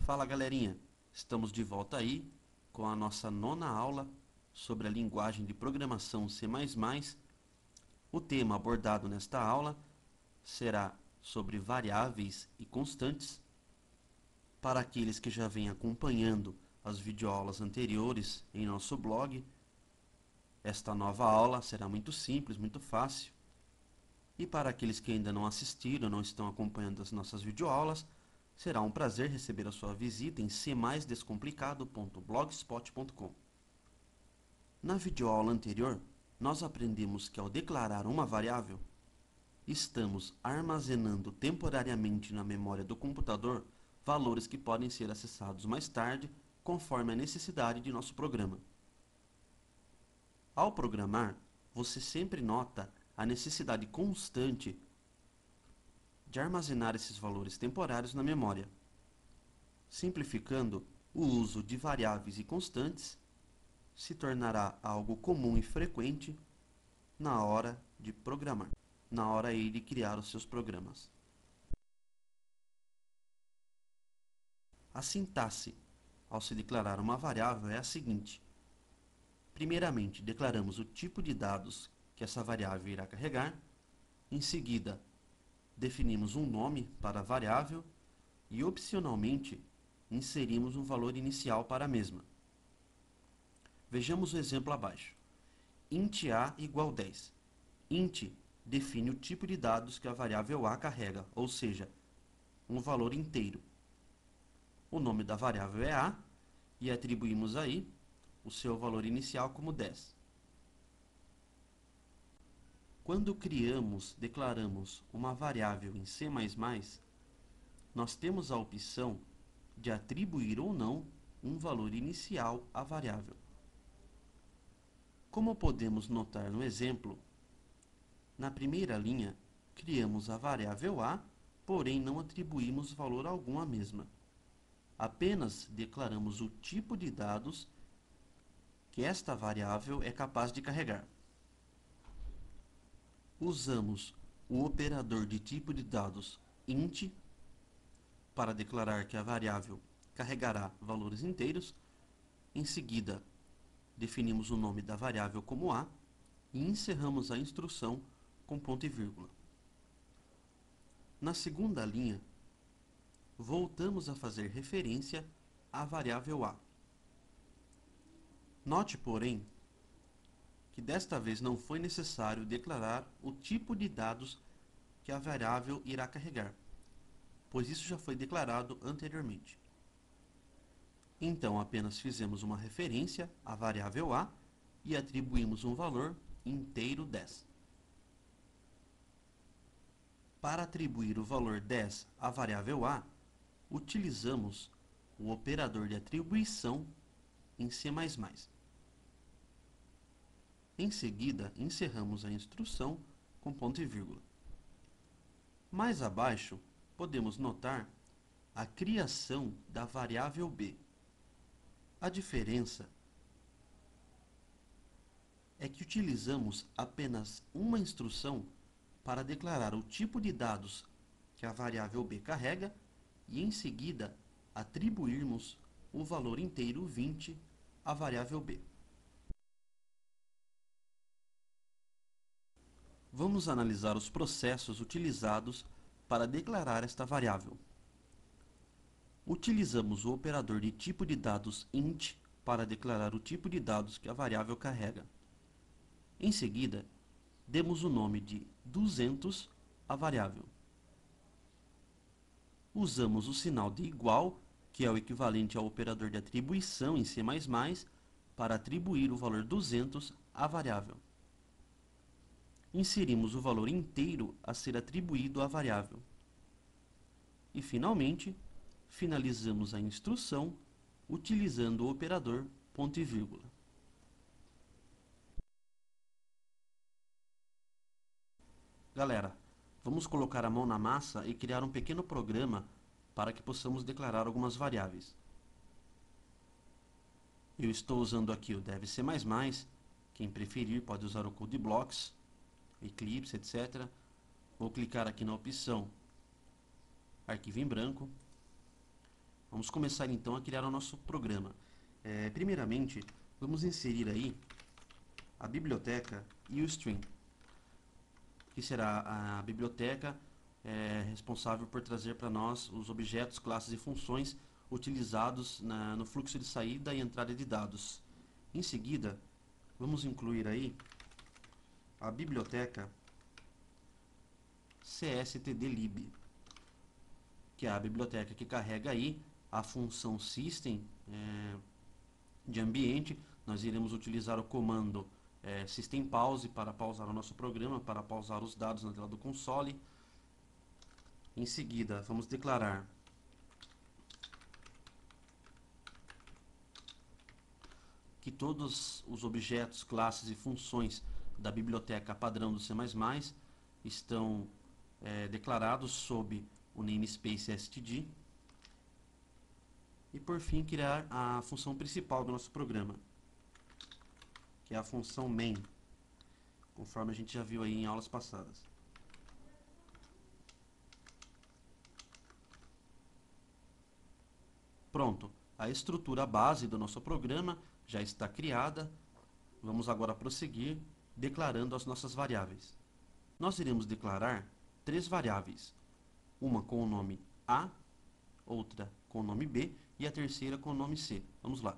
Fala galerinha, estamos de volta aí com a nossa nona aula sobre a linguagem de programação C++. O tema abordado nesta aula será sobre variáveis e constantes. Para aqueles que já vêm acompanhando as videoaulas anteriores em nosso blog, esta nova aula será muito simples, muito fácil. E para aqueles que ainda não assistiram, não estão acompanhando as nossas videoaulas, será um prazer receber a sua visita em cmaisdescomplicado.blogspot.com. Na videoaula anterior, nós aprendemos que ao declarar uma variável, estamos armazenando temporariamente na memória do computador valores que podem ser acessados mais tarde, conforme a necessidade de nosso programa. Ao programar, você sempre nota a necessidade constante de armazenar esses valores temporários na memória. Simplificando, o uso de variáveis e constantes se tornará algo comum e frequente na hora de programar, na hora aí de criar os seus programas. A sintaxe ao se declarar uma variável é a seguinte: primeiramente, declaramos o tipo de dados que essa variável irá carregar. Em seguida, definimos um nome para a variável e, opcionalmente, inserimos um valor inicial para a mesma. Vejamos o exemplo abaixo. Int a igual 10. Int define o tipo de dados que a variável a carrega, ou seja, um valor inteiro. O nome da variável é a e atribuímos aí o seu valor inicial como 10. Quando declaramos uma variável em C++, nós temos a opção de atribuir ou não um valor inicial à variável. Como podemos notar no exemplo, na primeira linha, criamos a variável a, porém não atribuímos valor algum à mesma. Apenas declaramos o tipo de dados que esta variável é capaz de carregar. Usamos o operador de tipo de dados int para declarar que a variável carregará valores inteiros. Em seguida, definimos o nome da variável como a e encerramos a instrução com ponto e vírgula. Na segunda linha, voltamos a fazer referência à variável a. Note, porém, que desta vez não foi necessário declarar o tipo de dados que a variável irá carregar, pois isso já foi declarado anteriormente. Então, apenas fizemos uma referência à variável a e atribuímos um valor inteiro 10. Para atribuir o valor 10 à variável a, utilizamos o operador de atribuição em C++. Em seguida, encerramos a instrução com ponto e vírgula. Mais abaixo, podemos notar a criação da variável b. A diferença é que utilizamos apenas uma instrução para declarar o tipo de dados que a variável b carrega e, em seguida, atribuirmos o valor inteiro 20 à variável b. Vamos analisar os processos utilizados para declarar esta variável. Utilizamos o operador de tipo de dados int para declarar o tipo de dados que a variável carrega. Em seguida, demos o nome de 200 à variável. Usamos o sinal de igual, que é o equivalente ao operador de atribuição em C++, para atribuir o valor 200 à variável. Inserimos o valor inteiro a ser atribuído à variável. E, finalmente, finalizamos a instrução utilizando o operador ponto e vírgula. Galera, vamos colocar a mão na massa e criar um pequeno programa para que possamos declarar algumas variáveis. Eu estou usando aqui o Dev C++, quem preferir pode usar o CodeBlocks, Eclipse, etc. Vou clicar aqui na opção Arquivo em Branco Vamos começar então a criar o nosso programa. Primeiramente, vamos inserir aí a biblioteca e o string, que será a biblioteca responsável por trazer para nós os objetos, classes e funções utilizados no fluxo de saída e entrada de dados. Em seguida, vamos incluir aí a biblioteca cstdlib, que é a biblioteca que carrega aí a função system de ambiente. Nós iremos utilizar o comando system pause para pausar o nosso programa, para pausar os dados na tela do console. Em seguida, vamos declarar que todos os objetos, classes e funções da biblioteca padrão do C++ estão declarados sob o namespace std. E por fim, criar a função principal do nosso programa, que é a função main, conforme a gente já viu aí em aulas passadas. Pronto, a estrutura base do nosso programa já está criada. Vamos agora prosseguir declarando as nossas variáveis. Nós iremos declarar 3 variáveis, uma com o nome A, outra com o nome B e a terceira com o nome C. Vamos lá.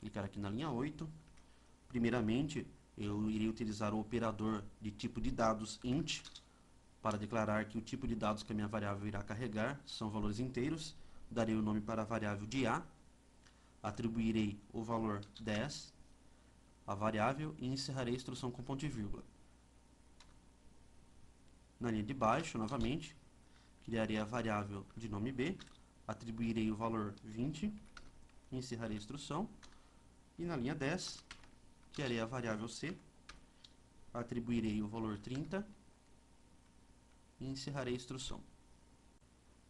Clicar aqui na linha 8. Primeiramente, eu irei utilizar o operador de tipo de dados int para declarar que o tipo de dados que a minha variável irá carregar são valores inteiros. Darei o nome para a variável de A, atribuirei o valor 10 à variável e encerrarei a instrução com ponto e vírgula. Na linha de baixo, novamente, criarei a variável de nome B, atribuirei o valor 20, encerrarei a instrução. E na linha 10, criarei a variável C, atribuirei o valor 30 e encerrarei a instrução.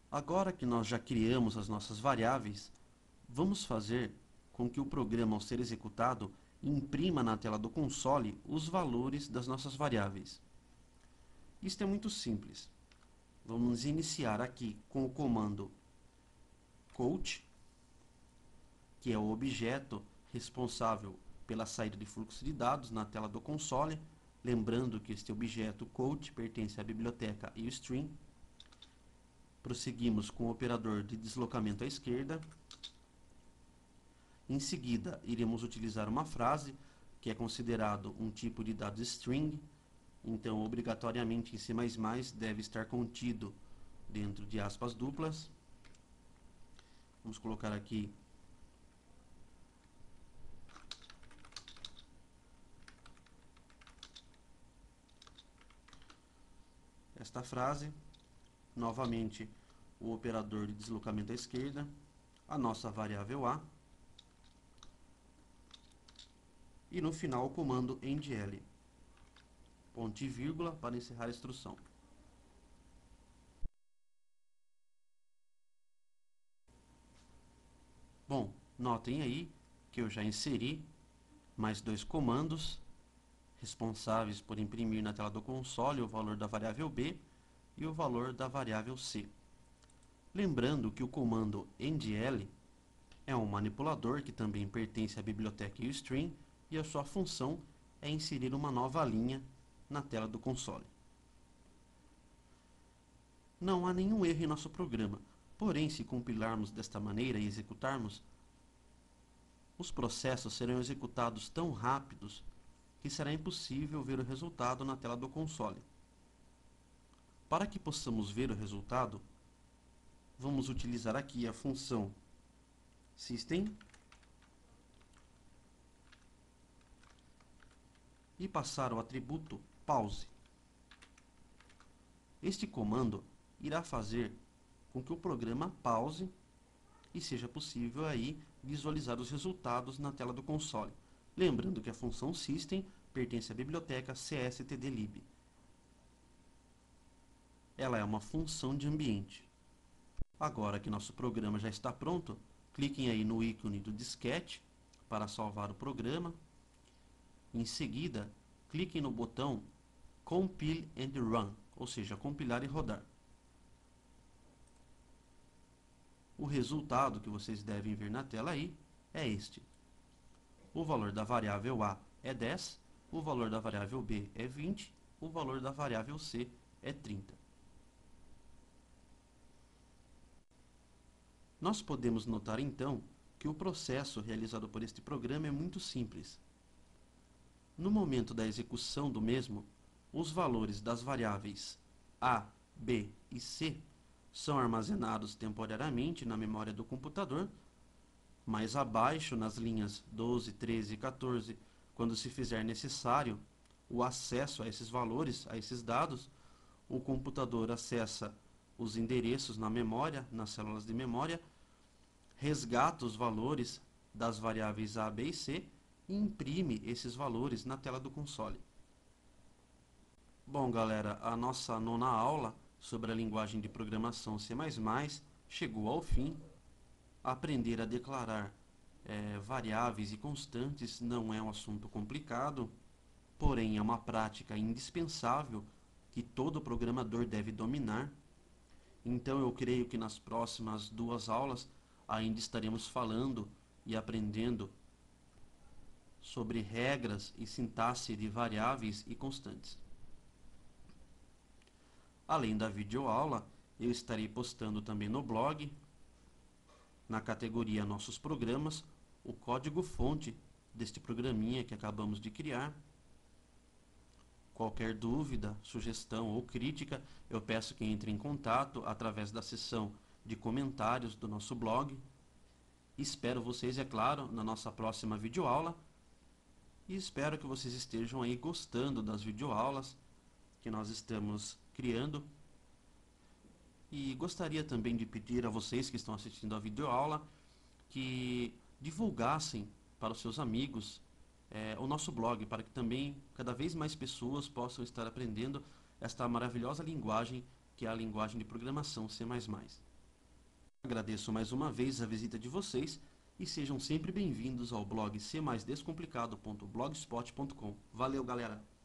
Agora que nós já criamos as nossas variáveis, vamos fazer com que o programa, ao ser executado, imprima na tela do console os valores das nossas variáveis. Isto é muito simples. Vamos iniciar aqui com o comando count, que é o objeto responsável pela saída de fluxo de dados na tela do console. Lembrando que este objeto count pertence à biblioteca e o string. Prosseguimos com o operador de deslocamento à esquerda. Em seguida, iremos utilizar uma frase, que é considerado um tipo de dados string. Então, obrigatoriamente em C++ deve estar contido dentro de aspas duplas. Vamos colocar aqui esta frase. Novamente, o operador de deslocamento à esquerda, a nossa variável A, e no final o comando endl, ponto e vírgula, para encerrar a instrução. Bom, notem aí que eu já inseri mais 2 comandos responsáveis por imprimir na tela do console o valor da variável B e o valor da variável C. Lembrando que o comando endl é um manipulador que também pertence à biblioteca e o string, e a sua função é inserir uma nova linha na tela do console. Não há nenhum erro em nosso programa, porém, se compilarmos desta maneira e executarmos, os processos serão executados tão rápidos que será impossível ver o resultado na tela do console. Para que possamos ver o resultado, vamos utilizar aqui a função system e passar o atributo pause. Este comando irá fazer com que o programa pause e seja possível aí visualizar os resultados na tela do console. Lembrando que a função system pertence à biblioteca cstdlib. Ela é uma função de ambiente. Agora que nosso programa já está pronto, cliquem aí no ícone do disquete para salvar o programa. Em seguida, cliquem no botão Compile and Run, ou seja, compilar e rodar. O resultado que vocês devem ver na tela aí é este. O valor da variável A é 10, o valor da variável B é 20, o valor da variável C é 30. Nós podemos notar então que o processo realizado por este programa é muito simples. No momento da execução do mesmo, os valores das variáveis A, B e C são armazenados temporariamente na memória do computador. Mais abaixo, nas linhas 12, 13 e 14, quando se fizer necessário o acesso a esses valores, a esses dados, o computador acessa os endereços na memória, nas células de memória, resgata os valores das variáveis A, B e C e imprime esses valores na tela do console. Bom, galera, a nossa nona aula sobre a linguagem de programação C++ chegou ao fim. Aprender a declarar variáveis e constantes não é um assunto complicado, porém é uma prática indispensável que todo programador deve dominar. Então eu creio que nas próximas 2 aulas ainda estaremos falando e aprendendo sobre regras e sintaxe de variáveis e constantes. Além da videoaula, eu estarei postando também no blog, na categoria Nossos Programas, o código-fonte deste programinha que acabamos de criar. Qualquer dúvida, sugestão ou crítica, eu peço que entre em contato através da seção de comentários do nosso blog. Espero vocês, é claro, na nossa próxima videoaula. E espero que vocês estejam aí gostando das videoaulas que nós estamos criando. E gostaria também de pedir a vocês que estão assistindo a videoaula que divulgassem para os seus amigos o nosso blog, para que também cada vez mais pessoas possam estar aprendendo esta maravilhosa linguagem que é a linguagem de programação C++. Agradeço mais uma vez a visita de vocês e sejam sempre bem-vindos ao blog cmaisdescomplicado.blogspot.com. Valeu, galera!